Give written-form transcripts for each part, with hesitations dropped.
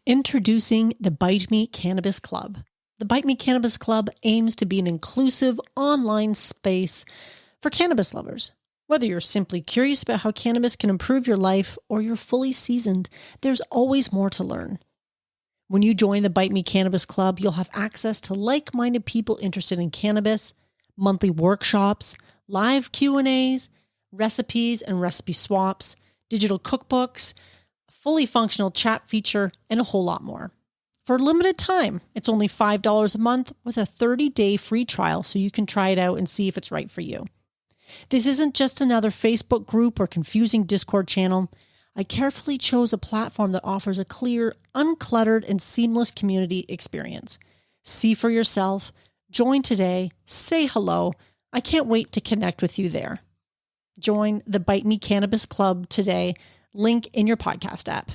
Introducing the Bite Me Cannabis Club. The Bite Me Cannabis Club aims to be an inclusive online space for cannabis lovers. Whether you're simply curious about how cannabis can improve your life or you're fully seasoned, there's always more to learn. When you join the Bite Me Cannabis Club, you'll have access to like-minded people interested in cannabis, monthly workshops, live Q&As, recipes and recipe swaps, digital cookbooks, a fully functional chat feature, and a whole lot more. For a limited time, it's only $5 a month with a 30-day free trial so you can try it out and see if it's right for you. This isn't just another Facebook group or confusing Discord channel. I carefully chose a platform that offers a clear, uncluttered, and seamless community experience. See for yourself, join today, say hello. I can't wait to connect with you there. Join the Bite Me Cannabis Club today. Link in your podcast app.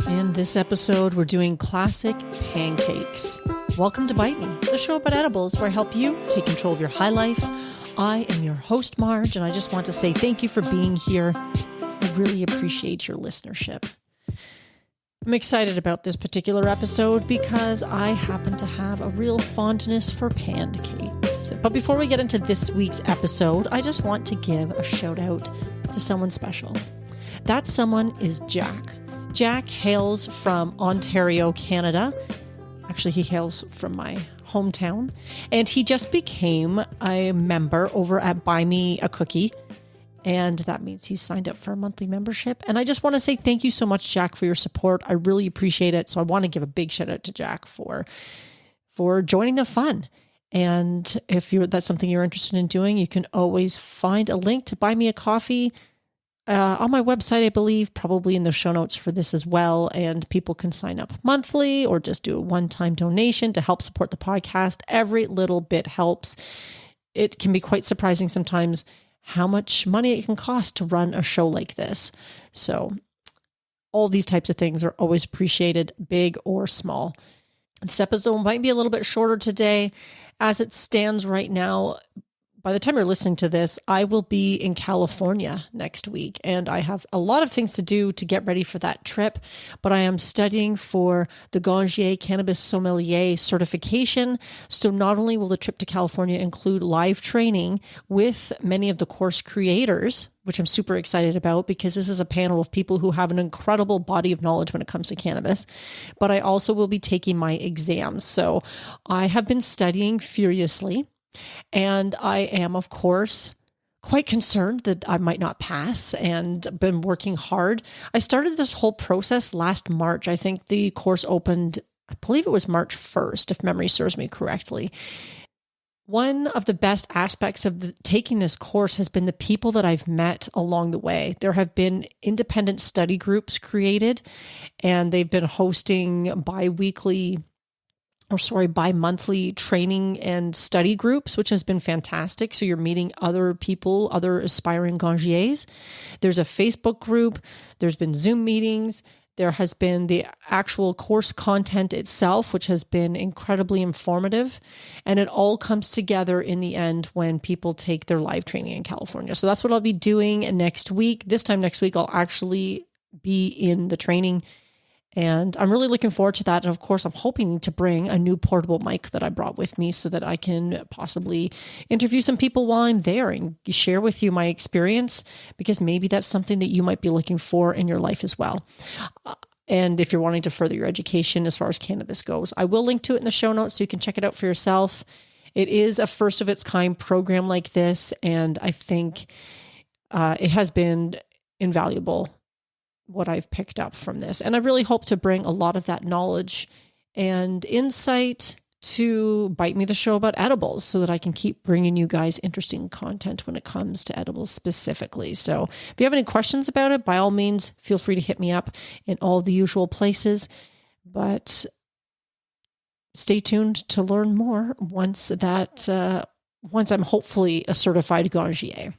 In this episode, we're doing classic pancakes. Welcome to Bite Me, the show about edibles where I help you take control of your high life. I am your host, Marge, and I just want to say thank you for being here. I really appreciate your listenership. I'm excited about this particular episode because I happen to have a real fondness for pancakes. But before we get into this week's episode, I just want to give a shout out to someone special. That someone is Jack. Jack hails from Ontario, Canada. Actually, he hails from my hometown. And he just became a member over at Buy Me a Cookie. And that means he's signed up for a monthly membership. And I just want to say thank you so much, Jack, for your support. I really appreciate it. So I want to give a big shout out to Jack for joining the fun. And if that's something you're interested in doing, you can always find a link to buy me a coffee on my website, I believe, probably in the show notes for this as well. And people can sign up monthly or just do a one-time donation to help support the podcast. Every little bit helps. It can be quite surprising sometimes how much money it can cost to run a show like this. So all these types of things are always appreciated, big or small. This episode might be a little bit shorter today. As it stands right now, by the time you're listening to this, I will be in California next week, and I have a lot of things to do to get ready for that trip, but I am studying for the Gangier Cannabis Sommelier certification. So not only will the trip to California include live training with many of the course creators, which I'm super excited about because this is a panel of people who have an incredible body of knowledge when it comes to cannabis, but I also will be taking my exams. So I have been studying furiously. And I am, of course, quite concerned that I might not pass and been working hard. I started this whole process last March. I think the course opened, I believe it was March 1st, if memory serves me correctly. One of the best aspects of taking this course has been the people that I've met along the way. There have been independent study groups created, and they've been hosting bi-monthly training and study groups, which has been fantastic. So you're meeting other people, other aspiring gangiers. There's a Facebook group. There's been Zoom meetings. There has been the actual course content itself, which has been incredibly informative. And it all comes together in the end when people take their live training in California. So that's what I'll be doing next week. This time next week, I'll actually be in the training. And I'm really looking forward to that. And of course, I'm hoping to bring a new portable mic that I brought with me so that I can possibly interview some people while I'm there and share with you my experience, because maybe that's something that you might be looking for in your life as well. And if you're wanting to further your education as far as cannabis goes, I will link to it in the show notes so you can check it out for yourself. It is a first of its kind program like this. And I think it has been invaluable, what I've picked up from this. And I really hope to bring a lot of that knowledge and insight to Bite Me the show about edibles so that I can keep bringing you guys interesting content when it comes to edibles specifically. So if you have any questions about it, by all means, feel free to hit me up in all the usual places. But stay tuned to learn more once I'm hopefully a certified gangier.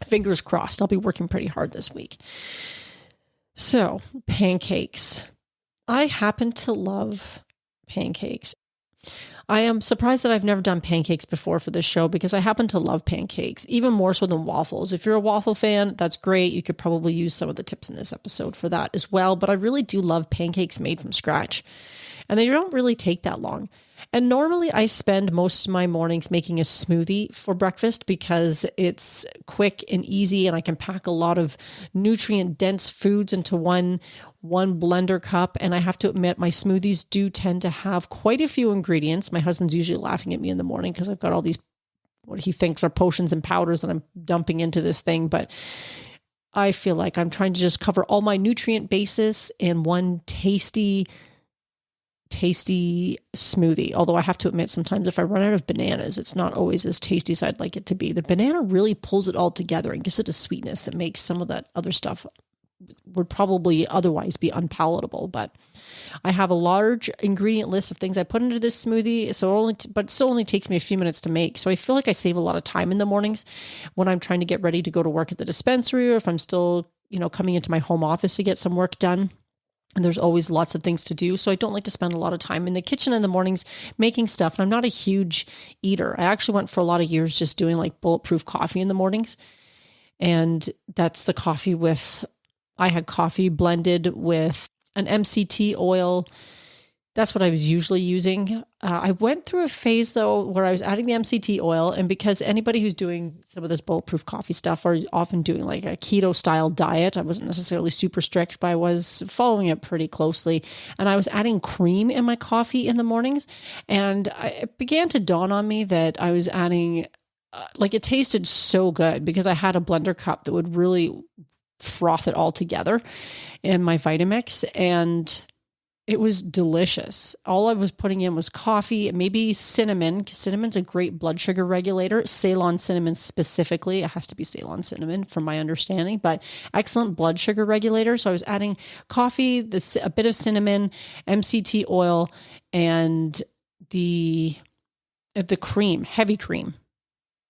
Fingers crossed. I'll be working pretty hard this week. So, pancakes. I happen to love pancakes. I am surprised that I've never done pancakes before for this show because I happen to love pancakes, even more so than waffles. If you're a waffle fan, that's great. You could probably use some of the tips in this episode for that as well. But I really do love pancakes made from scratch. And they don't really take that long. And normally I spend most of my mornings making a smoothie for breakfast because it's quick and easy and I can pack a lot of nutrient dense foods into one blender cup. And I have to admit, my smoothies do tend to have quite a few ingredients. My husband's usually laughing at me in the morning because I've got all these, what he thinks are potions and powders that I'm dumping into this thing. But I feel like I'm trying to just cover all my nutrient bases in one tasty smoothie. Although I have to admit, sometimes if I run out of bananas, it's not always as tasty as I'd like it to be. The banana really pulls it all together and gives it a sweetness that makes some of that other stuff would probably otherwise be unpalatable. But I have a large ingredient list of things I put into this smoothie, but it still only takes me a few minutes to make. So I feel like I save a lot of time in the mornings when I'm trying to get ready to go to work at the dispensary, or if I'm still, coming into my home office to get some work done. And there's always lots of things to do. So I don't like to spend a lot of time in the kitchen in the mornings making stuff. And I'm not a huge eater. I actually went for a lot of years just doing like bulletproof coffee in the mornings. And that's the coffee I had coffee blended with an MCT oil. That's what I was usually using. I went through a phase though, where I was adding the MCT oil, and because anybody who's doing some of this bulletproof coffee stuff are often doing like a keto style diet. I wasn't necessarily super strict, but I was following it pretty closely. And I was adding cream in my coffee in the mornings. And it began to dawn on me that I was adding, it tasted so good because I had a blender cup that would really froth it all together in my Vitamix, and it was delicious. All I was putting in was coffee, maybe cinnamon, because cinnamon's a great blood sugar regulator. Ceylon cinnamon specifically. It has to be Ceylon cinnamon from my understanding, but excellent blood sugar regulator. So I was adding coffee, a bit of cinnamon, MCT oil, and the cream, heavy cream.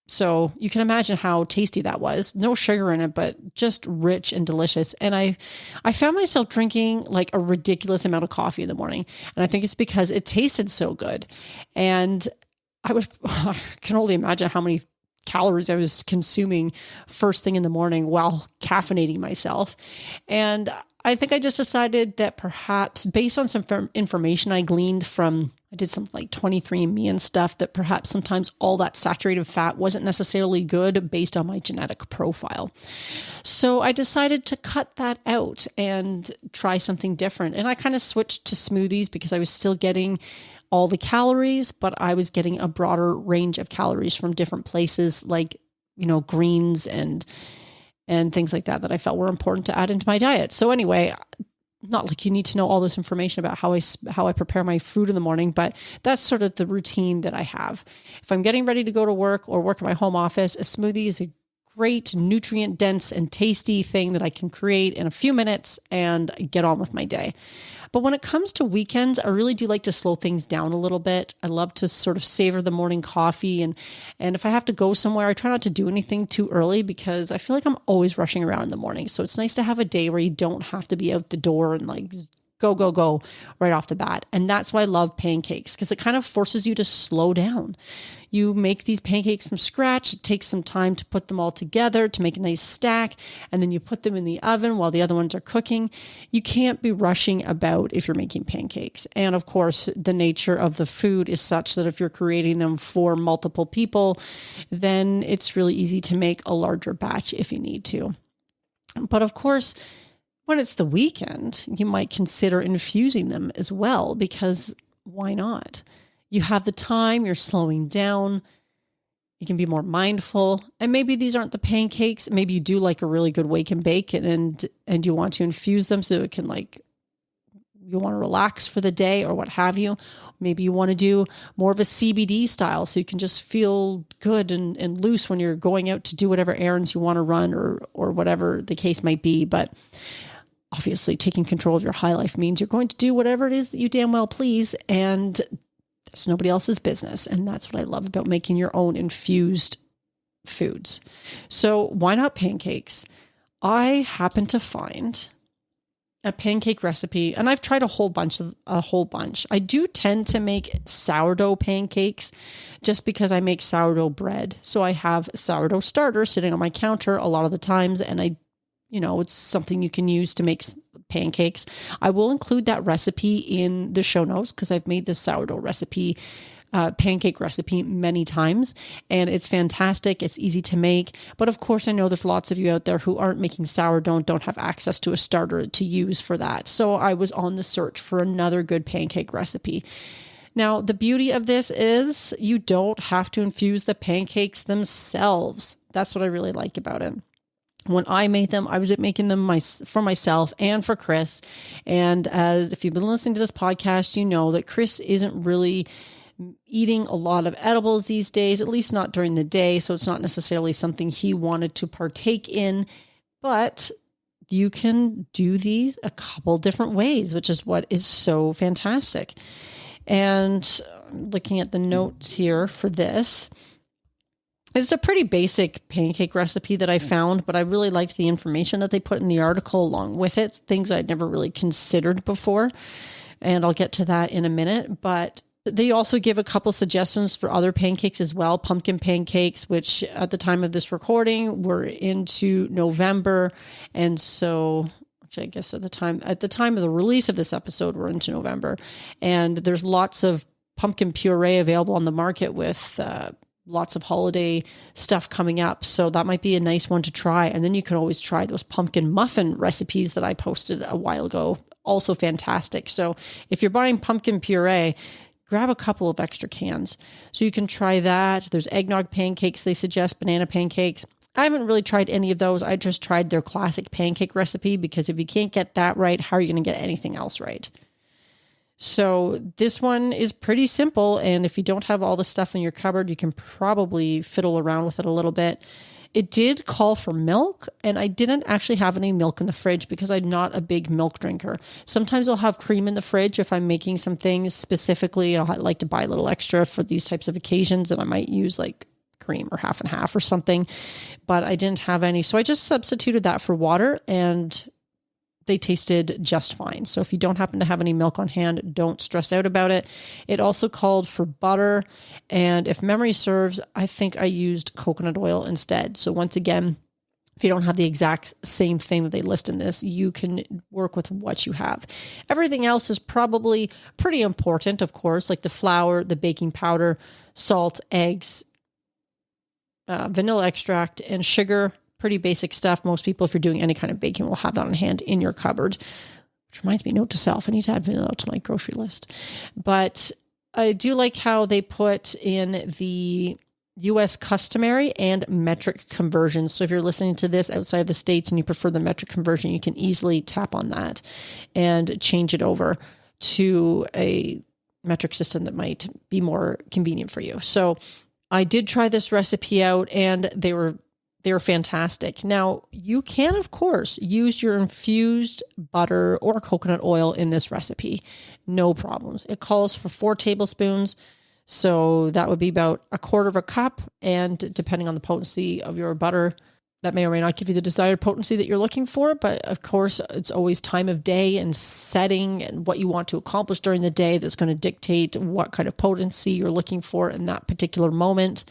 So you can imagine how tasty that was. No sugar in it, but just rich and delicious. And I found myself drinking like a ridiculous amount of coffee in the morning. And I think it's because it tasted so good. And I can only imagine how many calories I was consuming first thing in the morning while caffeinating myself. And I think I just decided that perhaps based on some information I gleaned from, I did something like 23andMe and stuff, that perhaps sometimes all that saturated fat wasn't necessarily good based on my genetic profile. So I decided to cut that out and try something different. And I kind of switched to smoothies because I was still getting all the calories, but I was getting a broader range of calories from different places like, greens and things like that I felt were important to add into my diet. So anyway, not like you need to know all this information about how I prepare my food in the morning, but that's sort of the routine that I have. If I'm getting ready to go to work or work at my home office, a smoothie is a great nutrient dense and tasty thing that I can create in a few minutes and get on with my day. But when it comes to weekends, I really do like to slow things down a little bit. I love to sort of savor the morning coffee. And if I have to go somewhere, I try not to do anything too early because I feel like I'm always rushing around in the morning. So it's nice to have a day where you don't have to be out the door and like go right off the bat. And that's why I love pancakes, because it kind of forces you to slow down. You make these pancakes from scratch. It takes some time to put them all together to make a nice stack. And then you put them in the oven while the other ones are cooking. You can't be rushing about if you're making pancakes. And of course, the nature of the food is such that if you're creating them for multiple people, then it's really easy to make a larger batch if you need to. But of course, when it's the weekend, you might consider infusing them as well, because why not? You have the time, you're slowing down, you can be more mindful. And maybe these aren't the pancakes. Maybe you do like a really good wake and bake and you want to infuse them so it can you want to relax for the day or what have you. Maybe you want to do more of a CBD style so you can just feel good and loose when you're going out to do whatever errands you want to run or whatever the case might be. But obviously taking control of your high life means you're going to do whatever it is that you damn well please, and it's nobody else's business. And that's what I love about making your own infused foods. So why not pancakes? I happen to find a pancake recipe, and I've tried a whole bunch. I do tend to make sourdough pancakes just because I make sourdough bread. So I have sourdough starter sitting on my counter a lot of the times, and it's something you can use to make pancakes. I will include that recipe in the show notes because I've made this sourdough recipe, pancake recipe many times, and it's fantastic. It's easy to make. But of course, I know there's lots of you out there who aren't making sourdough, don't have access to a starter to use for that. So I was on the search for another good pancake recipe. Now, the beauty of this is you don't have to infuse the pancakes themselves. That's what I really like about it. When I made them, I was making them for myself and for Chris. And as if you've been listening to this podcast, you know that Chris isn't really eating a lot of edibles these days, at least not during the day. So it's not necessarily something he wanted to partake in, but you can do these a couple different ways, which is what is so fantastic. And looking at the notes here for this, it's a pretty basic pancake recipe that I found, but I really liked the information that they put in the article along with it, things I'd never really considered before. And I'll get to that in a minute, but they also give a couple suggestions for other pancakes as well. Pumpkin pancakes, which at the time of this recording, we're into November. And so, which I guess at the time of the release of this episode, we're into November. And there's lots of pumpkin puree available on the market with lots of holiday stuff coming up. So that might be a nice one to try. And then you can always try those pumpkin muffin recipes that I posted a while ago. Also fantastic. So if you're buying pumpkin puree, grab a couple of extra cans. So you can try that. There's eggnog pancakes. They suggest banana pancakes. I haven't really tried any of those. I just tried their classic pancake recipe because if you can't get that right, how are you going to get anything else right? So this one is pretty simple. And if you don't have all the stuff in your cupboard, you can probably fiddle around with it a little bit. It did call for milk, and I didn't actually have any milk in the fridge because I'm not a big milk drinker. Sometimes I'll have cream in the fridge if I'm making some things specifically. I like to buy a little extra for these types of occasions, and I might use like cream or half and half or something, but I didn't have any. So I just substituted that for water, and they tasted just fine. So if you don't happen to have any milk on hand, don't stress out about it. It also called for butter. And if memory serves, I think I used coconut oil instead. So once again, if you don't have the exact same thing that they list in this, you can work with what you have. Everything else is probably pretty important, of course, like the flour, the baking powder, salt, eggs, vanilla extract, and sugar. Pretty basic stuff. Most people, if you're doing any kind of baking, will have that on hand in your cupboard. Which reminds me, note to self, I need to add vanilla to my grocery list. But I do like how they put in the U.S. customary and metric conversions. So if you're listening to this outside of the States and you prefer the metric conversion, you can easily tap on that and change it over to a metric system that might be more convenient for you. So I did try this recipe out, and they were fantastic. Now, you can, of course, use your infused butter or coconut oil in this recipe. No problems. It calls for 4 tablespoons. So that would be about 1/4 cup. And depending on the potency of your butter, that may or may not give you the desired potency that you're looking for. But of course, it's always time of day and setting and what you want to accomplish during the day that's going to dictate what kind of potency you're looking for in that particular moment.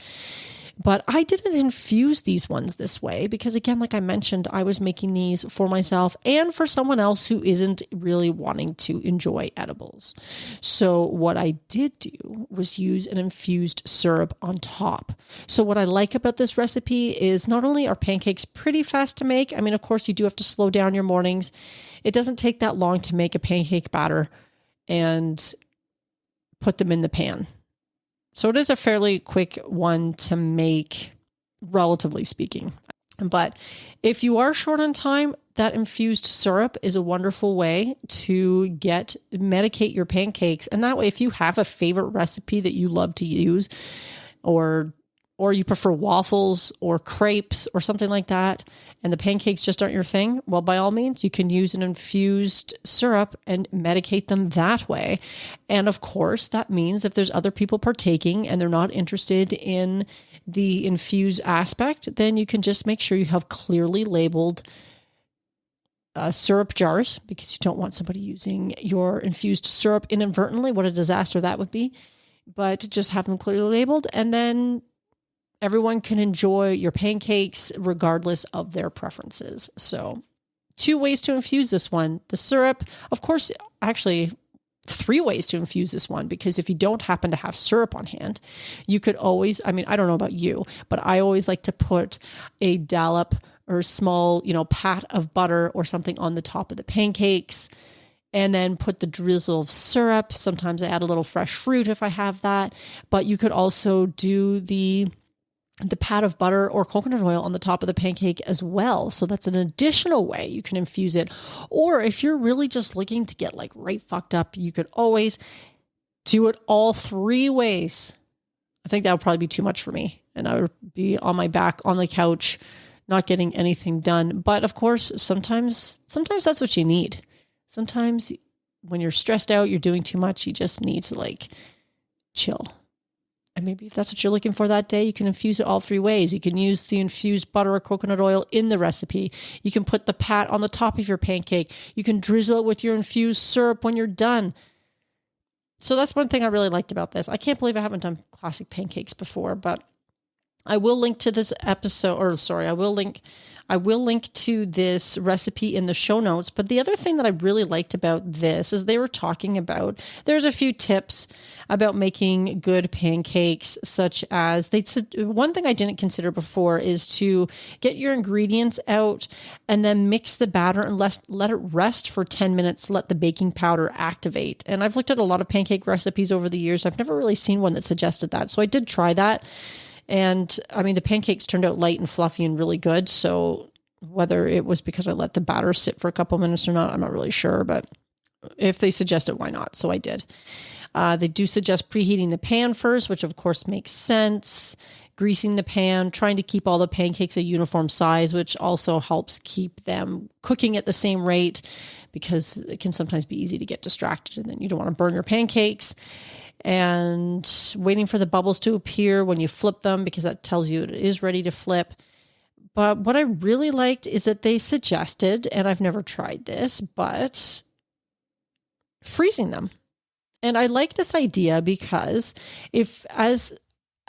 But I didn't infuse these ones this way because, again, like I mentioned, I was making these for myself and for someone else who isn't really wanting to enjoy edibles. So what I did do was use an infused syrup on top. So what I like about this recipe is not only are pancakes pretty fast to make, I mean, of course, you do have to slow down your mornings. It doesn't take that long to make a pancake batter and put them in the pan. So it is a fairly quick one to make, relatively speaking. But if you are short on time, that infused syrup is a wonderful way to medicate your pancakes. And that way, if you have a favorite recipe that you love to use, or you prefer waffles or crepes or something like that, and the pancakes just aren't your thing, well, by all means, you can use an infused syrup and medicate them that way. And of course, that means if there's other people partaking and they're not interested in the infused aspect, then you can just make sure you have clearly labeled syrup jars, because you don't want somebody using your infused syrup inadvertently. What a disaster that would be. But just have them clearly labeled, and then everyone can enjoy your pancakes regardless of their preferences. So 2 ways to infuse this one. The syrup, of course, actually 3 ways to infuse this one, because if you don't happen to have syrup on hand, you could always, I don't know about you, but I always like to put a dollop or small, pat of butter or something on the top of the pancakes, and then put the drizzle of syrup. Sometimes I add a little fresh fruit if I have that, but you could also do the pat of butter or coconut oil on the top of the pancake as well. So that's an additional way you can infuse it. Or if you're really just looking to get like right fucked up, you could always do it all 3 ways. I think that would probably be too much for me, and I would be on my back on the couch, not getting anything done. But of course, sometimes that's what you need. Sometimes when you're stressed out, you're doing too much, you just need to like chill. And maybe if that's what you're looking for that day, you can infuse it all 3 ways. You can use the infused butter or coconut oil in the recipe. You can put the pat on the top of your pancake. You can drizzle it with your infused syrup when you're done. So that's one thing I really liked about this. I can't believe I haven't done classic pancakes before, but I will link to this episode, I will link to this recipe in the show notes. But the other thing that I really liked about this is they were talking about, there's a few tips about making good pancakes, such as one thing I didn't consider before is to get your ingredients out and then mix the batter and let it rest for 10 minutes, let the baking powder activate. And I've looked at a lot of pancake recipes over the years. I've never really seen one that suggested that. So I did try that. And the pancakes turned out light and fluffy and really good. So whether it was because I let the batter sit for a couple minutes or not, I'm not really sure. But if they suggest it, why not? So I did. They do suggest preheating the pan first, which of course makes sense. Greasing the pan, trying to keep all the pancakes a uniform size, which also helps keep them cooking at the same rate, because it can sometimes be easy to get distracted and then you don't want to burn your pancakes. And waiting for the bubbles to appear when you flip them, because that tells you it is ready to flip. But what I really liked is that they suggested, and I've never tried this, but freezing them. And I like this idea because as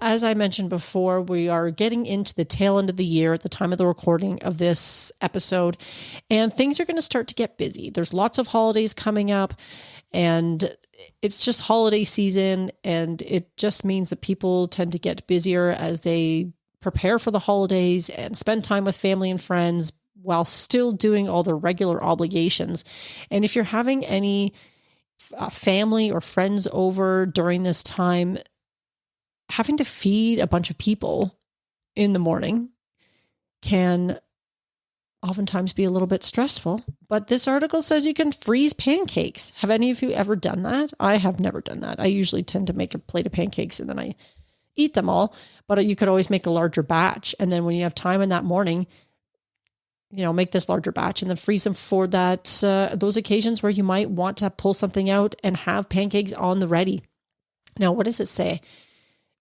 I mentioned before, we are getting into the tail end of the year at the time of the recording of this episode, and things are going to start to get busy. There's lots of holidays coming up, and it's just holiday season, and it just means that people tend to get busier as they prepare for the holidays and spend time with family and friends while still doing all their regular obligations. And if you're having any family or friends over during this time, having to feed a bunch of people in the morning can oftentimes be a little bit stressful. But this article says you can freeze pancakes. Have any of you ever done that? I have never done that. I usually tend to make a plate of pancakes and then I eat them all, but you could always make a larger batch. And then when you have time in that morning, make this larger batch and then freeze them for those occasions where you might want to pull something out and have pancakes on the ready. Now, what does it say?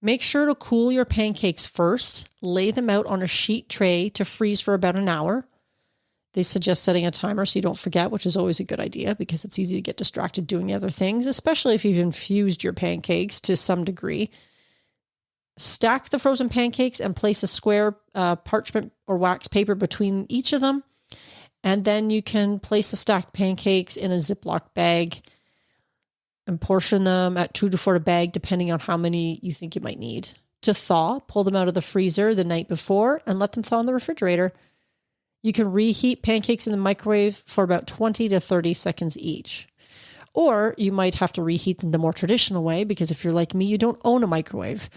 Make sure to cool your pancakes first. Lay them out on a sheet tray to freeze for about an hour. They suggest setting a timer so you don't forget, which is always a good idea because it's easy to get distracted doing other things, especially if you've infused your pancakes to some degree. Stack the frozen pancakes and place a square parchment or wax paper between each of them. And then you can place the stacked pancakes in a Ziploc bag and portion them at 2 to 4 a bag, depending on how many you think you might need. To thaw, pull them out of the freezer the night before and let them thaw in the refrigerator. You can reheat pancakes in the microwave for about 20 to 30 seconds each. Or you might have to reheat them the more traditional way, because if you're like me, you don't own a microwave.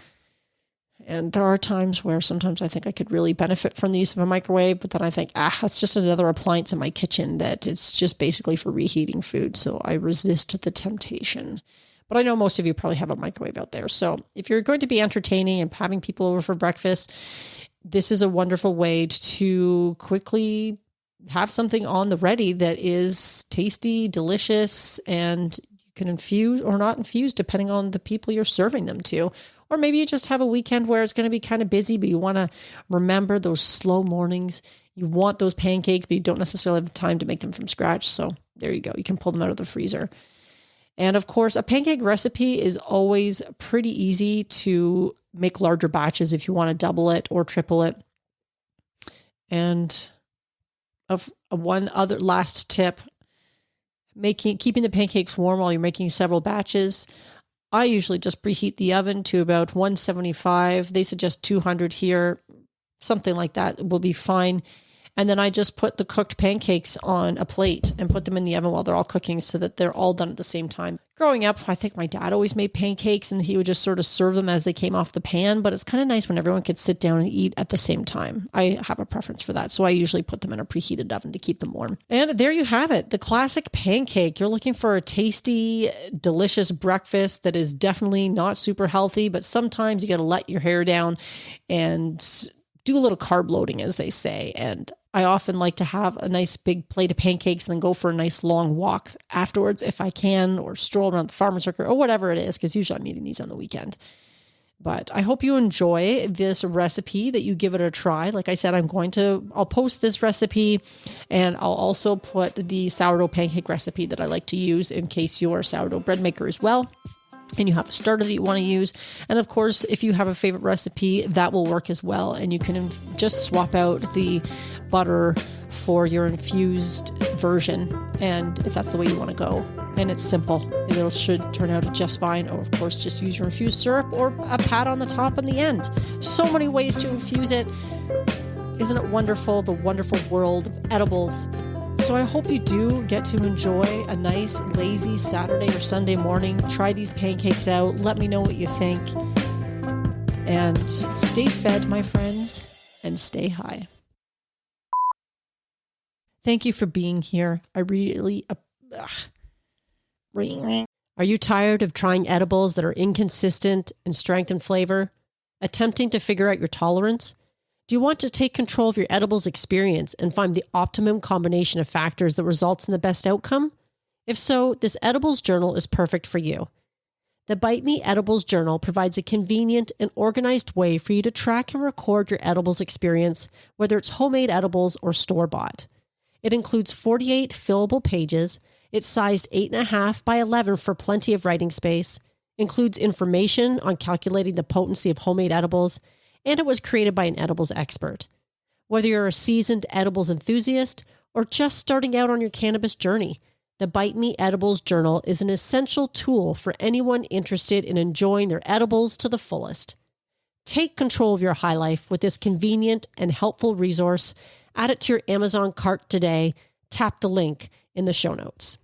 And there are times where sometimes I think I could really benefit from the use of a microwave, but then I think, that's just another appliance in my kitchen that it's just basically for reheating food. So I resist the temptation. But I know most of you probably have a microwave out there. So if you're going to be entertaining and having people over for breakfast, this is a wonderful way to quickly have something on the ready that is tasty, delicious, and you can infuse or not infuse depending on the people you're serving them to. Or maybe you just have a weekend where it's going to be kind of busy, but you want to remember those slow mornings You want those pancakes, but you don't necessarily have the time to make them from scratch. So there you go. You can pull them out of the freezer. And of course, a pancake recipe is always pretty easy to make larger batches if you want to double it or triple it. And of one other last tip, keeping the pancakes warm while you're making several batches. I usually just preheat the oven to about 175. They suggest 200 here. Something like that will be fine. And then I just put the cooked pancakes on a plate and put them in the oven while they're all cooking so that they're all done at the same time. Growing up, I think my dad always made pancakes and he would just sort of serve them as they came off the pan, but it's kind of nice when everyone could sit down and eat at the same time. I have a preference for that, so I usually put them in a preheated oven to keep them warm. And there you have it, the classic pancake. You're looking for a tasty, delicious breakfast that is definitely not super healthy, but sometimes you got to let your hair down and do a little carb loading, as they say. And I often like to have a nice big plate of pancakes and then go for a nice long walk afterwards if I can, or stroll around the farmer's market or whatever it is, because usually I'm eating these on the weekend. But I hope you enjoy this recipe, that you give it a try. Like I said, I'll post this recipe, and I'll also put the sourdough pancake recipe that I like to use in case you're a sourdough bread maker as well, and you have a starter that you want to use. And of course, if you have a favorite recipe, that will work as well. And you can just swap out the butter for your infused version, and if that's the way you want to go. And it's simple. It should turn out just fine. Or of course, just use your infused syrup or a pat on the top and the end. So many ways to infuse it. Isn't it wonderful, the wonderful world of edibles? So I hope you do get to enjoy a nice, lazy Saturday or Sunday morning. Try these pancakes out. Let me know what you think. And stay fed, my friends, and stay high. Thank you for being here. I really... Are you tired of trying edibles that are inconsistent in strength and flavor? Attempting to figure out your tolerance? Do you want to take control of your edibles experience and find the optimum combination of factors that results in the best outcome? If so, this edibles journal is perfect for you. The Bite Me Edibles Journal provides a convenient and organized way for you to track and record your edibles experience, whether it's homemade edibles or store-bought. It includes 48 fillable pages. It's sized 8.5 by 11 for plenty of writing space, includes information on calculating the potency of homemade edibles, and it was created by an edibles expert. Whether you're a seasoned edibles enthusiast or just starting out on your cannabis journey, the Bite Me Edibles Journal is an essential tool for anyone interested in enjoying their edibles to the fullest. Take control of your high life with this convenient and helpful resource. Add it to your Amazon cart today. Tap the link in the show notes.